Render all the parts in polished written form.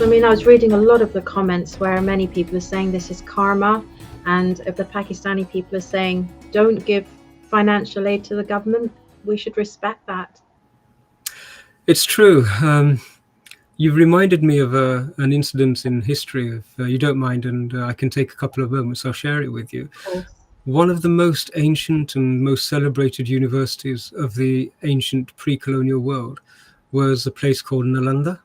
I mean, I was reading a lot of the comments where many people are saying this is karma, and if the Pakistani people are saying don't give financial aid to the government, we should respect that. It's true. You've reminded me of an incident in history, if you don't mind, and I can take a couple of moments. I'll share it with you. Of course. One of the most ancient and most celebrated universities of the ancient pre-colonial world was a place called Nalanda.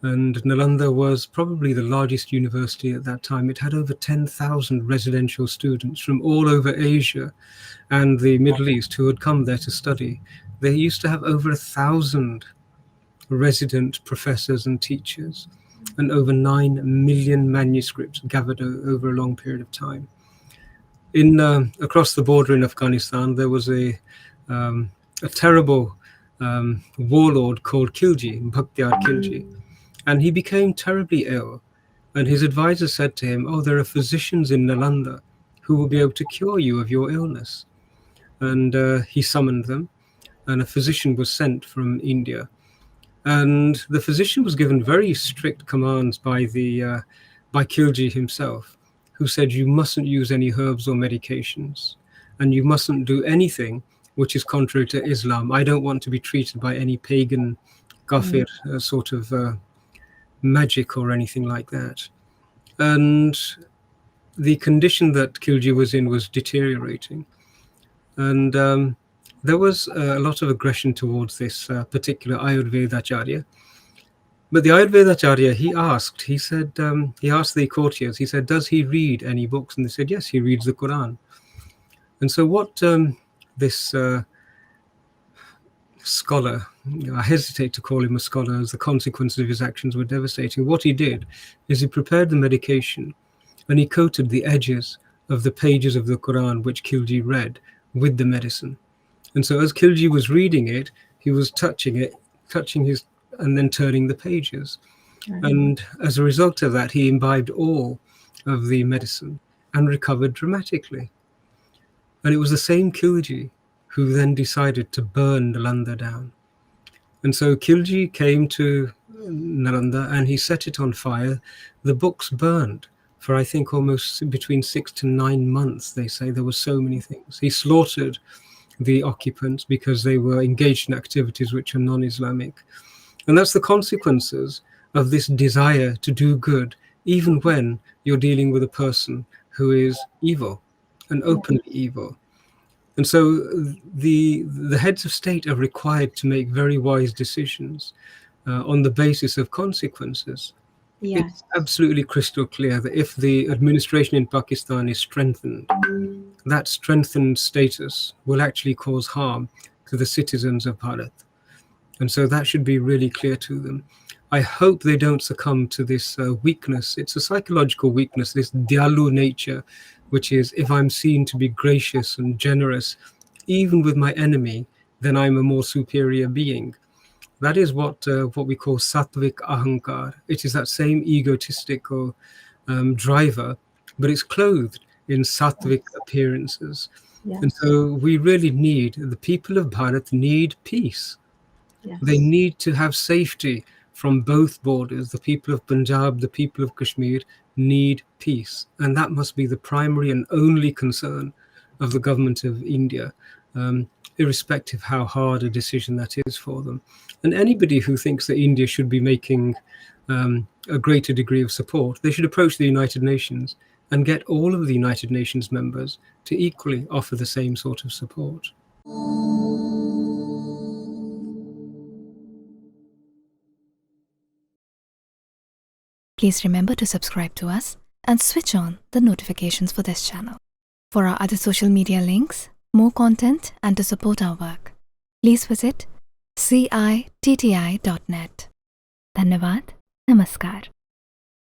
And Nalanda was probably the largest university at that time. It had over 10,000 residential students from all over Asia and the Middle East who had come there to study. They used to have over 1,000 resident professors and teachers and over 9 million manuscripts gathered over a long period of time. Across the border in Afghanistan, there was a terrible warlord called Khilji, Bhaktiyar Khilji, and he became terribly ill. And his advisor said to him, "Oh, there are physicians in Nalanda who will be able to cure you of your illness." And he summoned them, and a physician was sent from India. And the physician was given very strict commands by Khilji himself, who said, "You mustn't use any herbs or medications, and you mustn't do anything which is contrary to Islam. I don't want to be treated by any pagan kafir sort of magic or anything like that." And the condition that Khilji was in was deteriorating. And there was a lot of aggression towards this particular Ayurvedacharya. But the Ayurvedacharya, he asked the courtiers, he said, "Does he read any books?" And they said, "Yes, he reads the Quran." And so what this scholar, I hesitate to call him a scholar as the consequences of his actions were devastating. What he did is he prepared the medication and he coated the edges of the pages of the Quran which Khilji read with the medicine. And so as Khilji was reading it, he was touching his, and then turning the pages. And as a result of that, he imbibed all of the medicine and recovered dramatically. And it was the same Khilji who then decided to burn Nalanda down. And so Khilji came to Nalanda and he set it on fire. The books burned for, I think, almost between 6 to 9 months, they say. There were so many things. He slaughtered the occupants because they were engaged in activities which are non-Islamic. And that's the consequences of this desire to do good, even when you're dealing with a person who is evil and openly evil. And so the heads of state are required to make very wise decisions on the basis of consequences. Yes. It's absolutely crystal clear that if the administration in Pakistan is strengthened, that strengthened status will actually cause harm to the citizens of Bharat. And so that should be really clear to them. I hope they don't succumb to this weakness. It's a psychological weakness, this Dyalu nature, which is, if I'm seen to be gracious and generous, even with my enemy, then I'm a more superior being. That is what we call satvik ahankar. It is that same egotistical driver, but it's clothed in sattvic appearances. Yes. And so we really need, the people of Bharat need peace. Yes. They need to have safety from both borders. The people of Punjab, the people of Kashmir need peace. And that must be the primary and only concern of the government of India, irrespective how hard a decision that is for them. And anybody who thinks that India should be making a greater degree of support, they should approach the United Nations and get all of the United Nations members to equally offer the same sort of support. Please remember to subscribe to us and switch on the notifications for this channel. For our other social media links, more content, and to support our work, please visit citti.net. Dhanyavad. Namaskar.